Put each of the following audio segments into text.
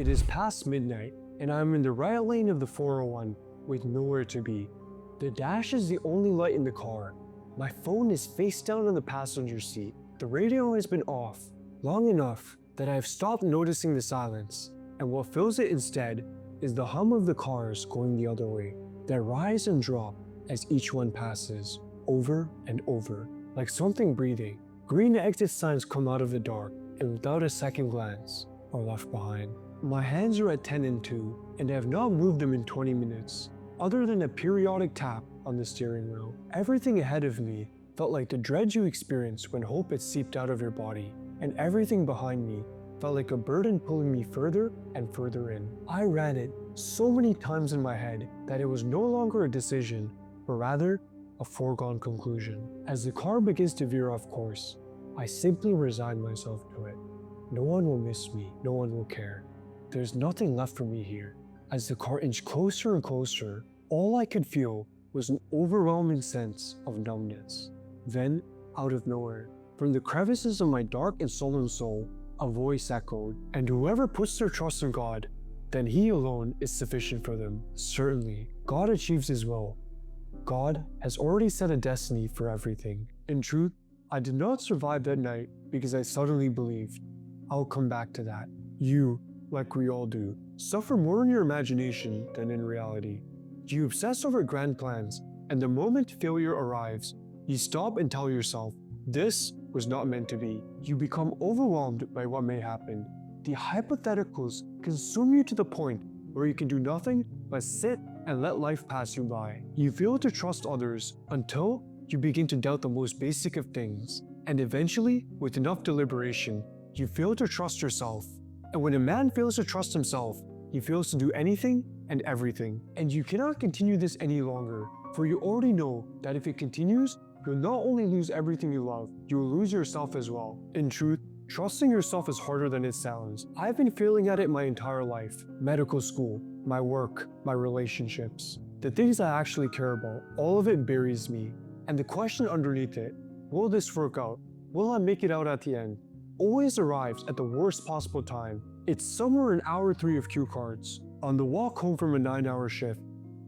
It is past midnight, and I'm in the right lane of the 401 with nowhere to be. The dash is the only light in the car. My phone is face down on the passenger seat. The radio has been off long enough that I have stopped noticing the silence, and what fills it instead is the hum of the cars going the other way that rise and drop as each one passes, over and over, like something breathing. Green exit signs come out of the dark, and without a second glance, are left behind. My hands are at 10 and 2, and I have not moved them in 20 minutes, other than a periodic tap on the steering wheel. Everything ahead of me felt like the dread you experience when hope had seeped out of your body, and everything behind me felt like a burden pulling me further and further in. I ran it so many times in my head that it was no longer a decision, but rather a foregone conclusion. As the car begins to veer off course, I simply resign myself to it. No one will miss me, no one will care. There's nothing left for me here. As the car inched closer and closer, all I could feel was an overwhelming sense of numbness. Then, out of nowhere, from the crevices of my dark and sullen soul, a voice echoed, "And whoever puts their trust in God, then He alone is sufficient for them." Certainly, God achieves His will. God has already set a destiny for everything. In truth, I did not survive that night because I suddenly believed. I'll come back to that. You, like we all do, suffer more in your imagination than in reality. You obsess over grand plans, and the moment failure arrives, you stop and tell yourself, this was not meant to be. You become overwhelmed by what may happen. The hypotheticals consume you to the point where you can do nothing but sit and let life pass you by. You fail to trust others until you begin to doubt the most basic of things. And eventually, with enough deliberation, you fail to trust yourself. And when a man fails to trust himself, he fails to do anything and everything. And you cannot continue this any longer, for you already know that if it continues, you'll not only lose everything you love, you will lose yourself as well. In truth, trusting yourself is harder than it sounds. I've been failing at it my entire life. Medical school, my work, my relationships. The things I actually care about, all of it buries me. And the question underneath it, will this work out? Will I make it out at the end? Always arrives at the worst possible time. It's somewhere in hour 3 of cue cards. On the walk home from a 9-hour shift,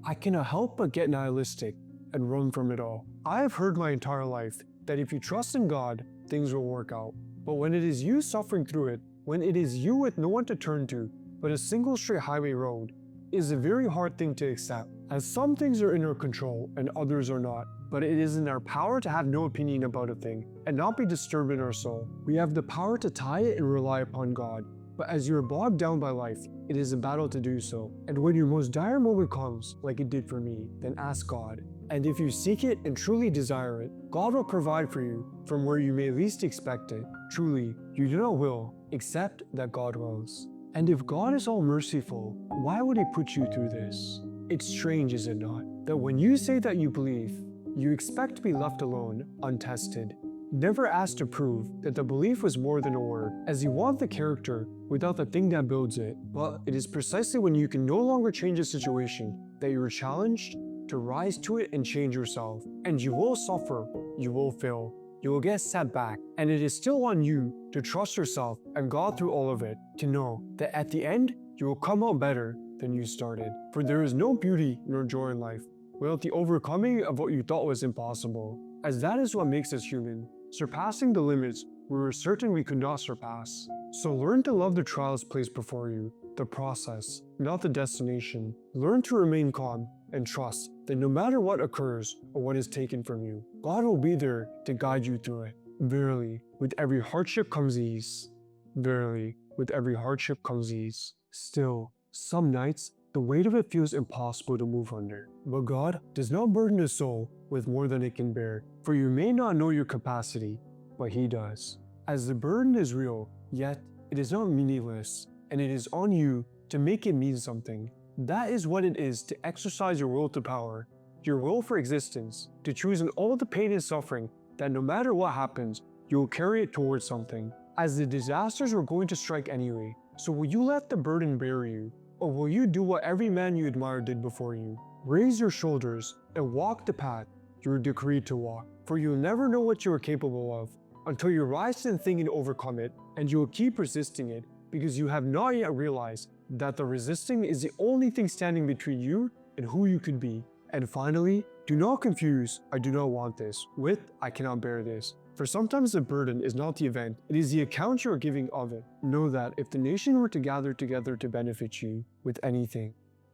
I cannot help but get nihilistic and run from it all. I have heard my entire life that if you trust in God, things will work out. But when it is you suffering through it, when it is you with no one to turn to, but a single straight highway road, it is a very hard thing to accept, as some things are in our control and others are not. But it is in our power to have no opinion about a thing and not be disturbed in our soul. We have the power to tie it and rely upon God. But as you are bogged down by life, it is a battle to do so. And when your most dire moment comes, like it did for me, then ask God. And if you seek it and truly desire it, God will provide for you from where you may least expect it. Truly, you do not will, except that God wills. And if God is all merciful, why would He put you through this? It's strange, is it not, that when you say that you believe, you expect to be left alone, untested, never asked to prove that the belief was more than a word, as you want the character without the thing that builds it. But it is precisely when you can no longer change a situation that you are challenged to rise to it and change yourself. And you will suffer, you will fail, you will get set back, and it is still on you to trust yourself and God through all of it, to know that at the end, you will come out better than you started. For there is no beauty nor joy in life without the overcoming of what you thought was impossible, as that is what makes us human, surpassing the limits we were certain we could not surpass. So learn to love the trials placed before you, the process, not the destination. Learn to remain calm and trust that no matter what occurs or what is taken from you, God will be there to guide you through it. Verily, with every hardship comes ease. Verily, with every hardship comes ease. Still, some nights, the weight of it feels impossible to move under. But God does not burden a soul with more than it can bear, for you may not know your capacity, but He does. As the burden is real, yet it is not meaningless, and it is on you to make it mean something. That is what it is to exercise your will to power, your will for existence, to choose in all the pain and suffering that no matter what happens, you will carry it towards something. As the disasters were going to strike anyway, so will you let the burden bear you? Or will you do what every man you admire did before you? Raise your shoulders and walk the path you are decreed to walk, for you will never know what you are capable of until you rise to the thing and overcome it, and you will keep resisting it because you have not yet realized that the resisting is the only thing standing between you and who you could be. And finally, do not confuse "I do not want this" with "I cannot bear this." For sometimes the burden is not the event, it is the account you are giving of it. Know that if the nation were to gather together to benefit you with anything,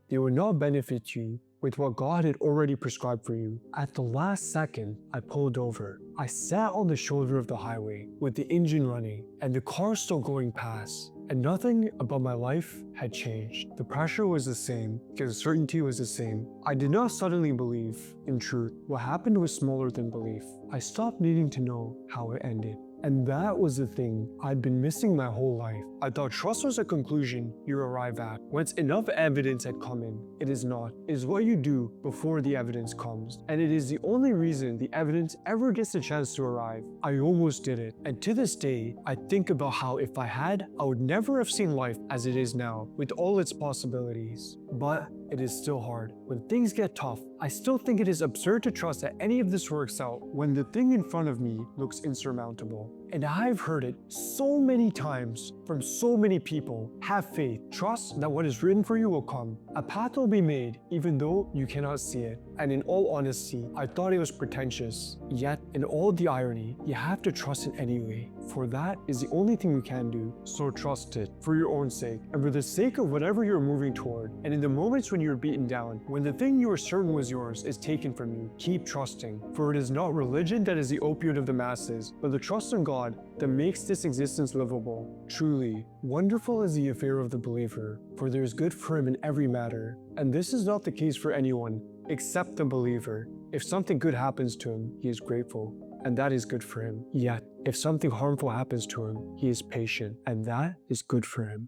they would not benefit you with what God had already prescribed for you. At the last second, I pulled over. I sat on the shoulder of the highway with the engine running and the car still going past. And nothing about my life had changed. The pressure was the same, the uncertainty was the same. I did not suddenly believe in truth. What happened was smaller than belief. I stopped needing to know how it ended. And that was the thing I'd been missing my whole life. I thought trust was a conclusion you arrive at once enough evidence had come in. It is not. It is what you do before the evidence comes. And it is the only reason the evidence ever gets a chance to arrive. I almost did it. And to this day, I think about how if I had, I would never have seen life as it is now, with all its possibilities. But it is still hard. When things get tough, I still think it is absurd to trust that any of this works out when the thing in front of me looks insurmountable. And I've heard it so many times from so many people. Have faith. Trust that what is written for you will come. A path will be made even though you cannot see it. And in all honesty, I thought it was pretentious. Yet, in all the irony, you have to trust it anyway. For that is the only thing you can do. So trust it for your own sake and for the sake of whatever you're moving toward. And in the moments when you're beaten down, when the thing you were certain was yours is taken from you, keep trusting. For it is not religion that is the opiate of the masses, but the trust in God that makes this existence livable. Truly, wonderful is the affair of the believer, for there is good for him in every matter. And this is not the case for anyone except the believer. If something good happens to him, he is grateful, and that is good for him. Yet, if something harmful happens to him, he is patient, and that is good for him.